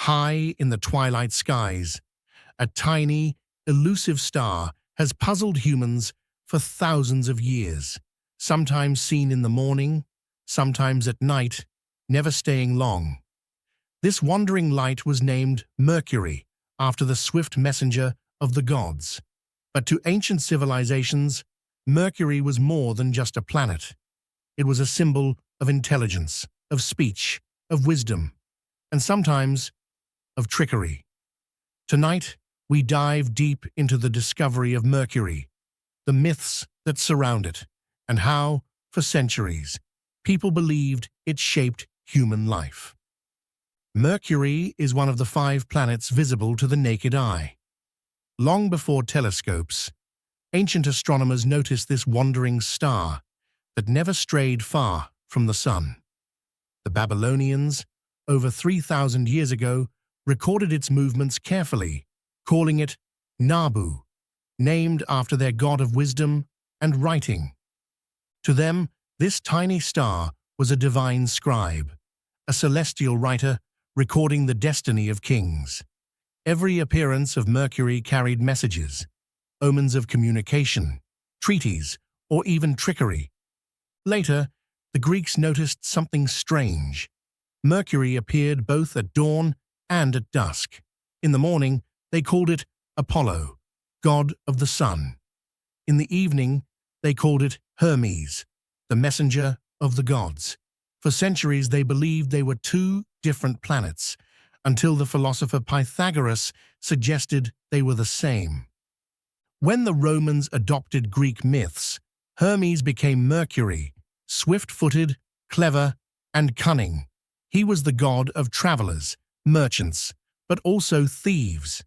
high in the twilight skies, a tiny, elusive star has puzzled humans for thousands of years, sometimes seen in the morning, sometimes at night, never staying long. This wandering light was named Mercury, after the swift messenger of the gods. But to ancient civilizations, Mercury was more than just a planet. It was a symbol of intelligence, of speech, of wisdom, and sometimes of trickery. Tonight, we dive deep into the discovery of Mercury, the myths that surround it, and how, for centuries, people believed it shaped human life. Mercury is one of the 5 planets visible to the naked eye. Long before telescopes, ancient astronomers noticed this wandering star that never strayed far from the sun. The Babylonians, over 3,000 years ago, recorded its movements carefully, calling it Nabu, named after their god of wisdom and writing. To them, this tiny star was a divine scribe, a celestial writer recording the destiny of kings. Every appearance of Mercury carried messages, omens of communication, treaties, or even trickery. Later, the Greeks noticed something strange. Mercury appeared both at dawn and at dusk. In the morning, they called it Apollo, god of the sun. In the evening, they called it Hermes, the messenger of the gods. For centuries, they believed they were 2 different planets, until the philosopher Pythagoras suggested they were the same. When the Romans adopted Greek myths, Hermes became Mercury, swift-footed, clever, and cunning. He was the god of travelers, merchants, but also thieves.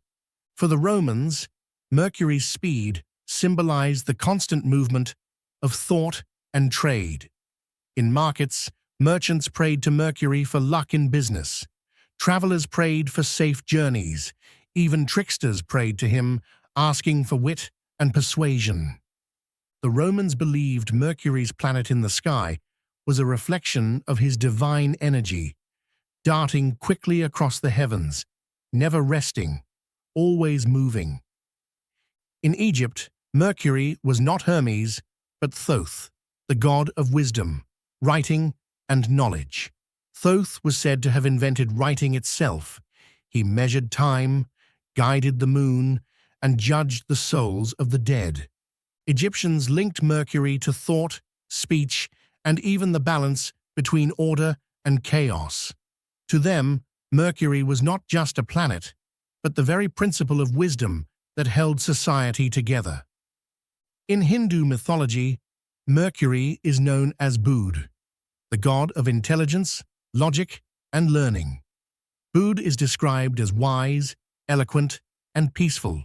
For the Romans, Mercury's speed symbolized the constant movement of thought and trade. In markets, merchants prayed to Mercury for luck in business. Travelers prayed for safe journeys. Even tricksters prayed to him, asking for wit and persuasion. The Romans believed Mercury's planet in the sky was a reflection of his divine energy, darting quickly across the heavens, never resting, always moving. In Egypt, Mercury was not Hermes, but Thoth, the god of wisdom, writing, and knowledge. Thoth was said to have invented writing itself. He measured time, guided the moon, and judged the souls of the dead. Egyptians linked Mercury to thought, speech, and even the balance between order and chaos. To them, Mercury was not just a planet, but the very principle of wisdom that held society together. In Hindu mythology, Mercury is known as Budh, the god of intelligence, logic, and learning. Budh is described as wise, eloquent, and peaceful,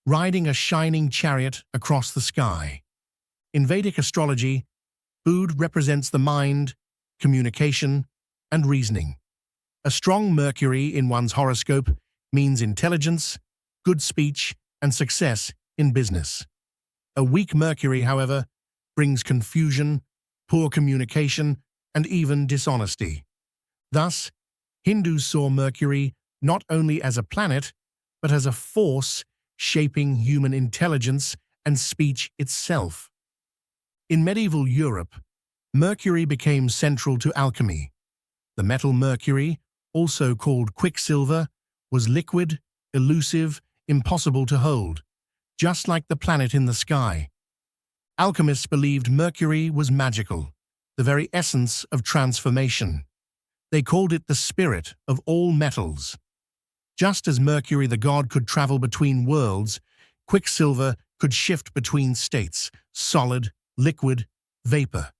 riding a shining chariot across the sky. In Vedic astrology, Budh represents the mind, communication, and reasoning. A strong Mercury in one's horoscope means intelligence, good speech, and success in business. A weak Mercury, however, brings confusion, poor communication, and even dishonesty. Thus, Hindus saw Mercury not only as a planet, but as a force shaping human intelligence and speech itself. In medieval Europe, Mercury became central to alchemy. The metal mercury, also called quicksilver, was liquid, elusive, impossible to hold, just like the planet in the sky. Alchemists believed Mercury was magical, the very essence of transformation. They called it the spirit of all metals. Just as Mercury the god could travel between worlds, quicksilver could shift between states, solid, liquid, vapor.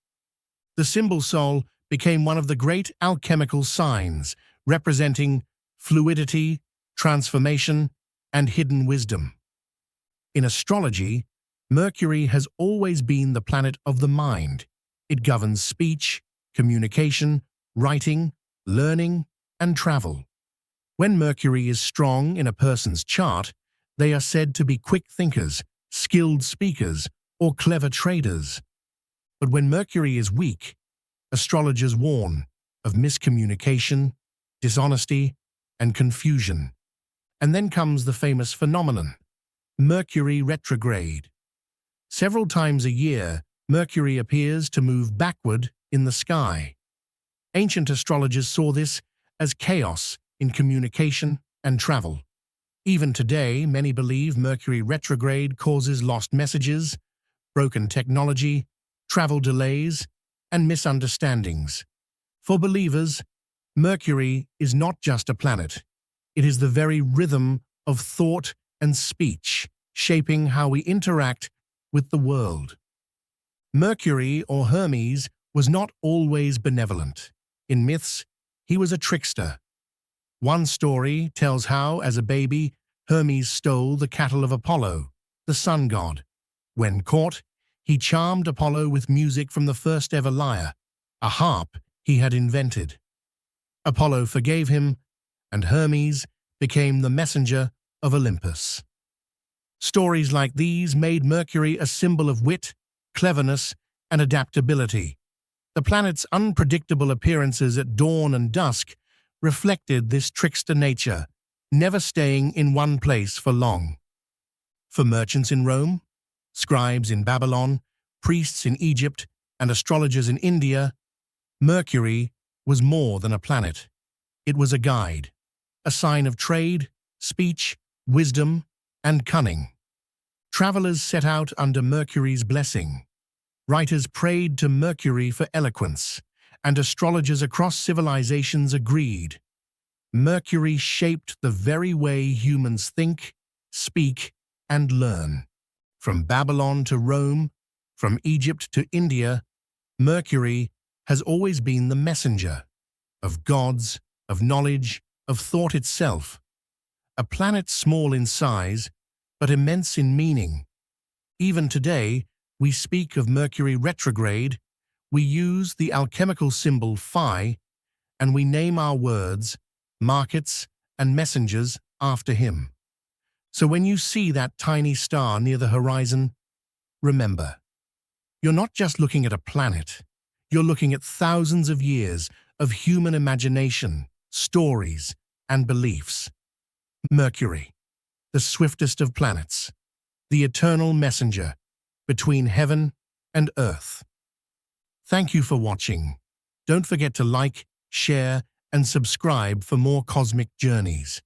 The symbol Sol became one of the great alchemical signs, representing fluidity, transformation, and hidden wisdom. In astrology, Mercury has always been the planet of the mind. It governs speech, communication, writing, learning, and travel. When Mercury is strong in a person's chart, they are said to be quick thinkers, skilled speakers, or clever traders. But when Mercury is weak, astrologers warn of miscommunication, dishonesty, and confusion. And then comes the famous phenomenon, Mercury Retrograde. Several times a year, Mercury appears to move backward in the sky. Ancient astrologers saw this as chaos in communication and travel. Even today, many believe Mercury retrograde causes lost messages, broken technology, travel delays, and misunderstandings. For believers, Mercury is not just a planet. It is the very rhythm of thought and speech, shaping how we interact with the world. Mercury, or Hermes, was not always benevolent. In myths, he was a trickster. One story tells how, as a baby, Hermes stole the cattle of Apollo, the sun god. When caught, he charmed Apollo with music from the first ever lyre, a harp he had invented. Apollo forgave him, and Hermes became the messenger of Olympus. Stories like these made Mercury a symbol of wit, cleverness, and adaptability. The planet's unpredictable appearances at dawn and dusk reflected this trickster nature, never staying in one place for long. For merchants in Rome, scribes in Babylon, priests in Egypt, and astrologers in India, Mercury was more than a planet. It was a guide, a sign of trade, speech, wisdom, and cunning. Travelers set out under Mercury's blessing. Writers prayed to Mercury for eloquence, and astrologers across civilizations agreed. Mercury shaped the very way humans think, speak, and learn. From Babylon to Rome, from Egypt to India, Mercury has always been the messenger of gods, of knowledge, of thought itself. A planet small in size, but immense in meaning. Even today, we speak of Mercury retrograde, we use the alchemical symbol Phi, and we name our words, markets, and messengers after him. So when you see that tiny star near the horizon, remember, you're not just looking at a planet, you're looking at thousands of years of human imagination, stories, and beliefs. Mercury, the swiftest of planets, the eternal messenger between heaven and earth. Thank you for watching. Don't forget to like, share, and subscribe for more cosmic journeys.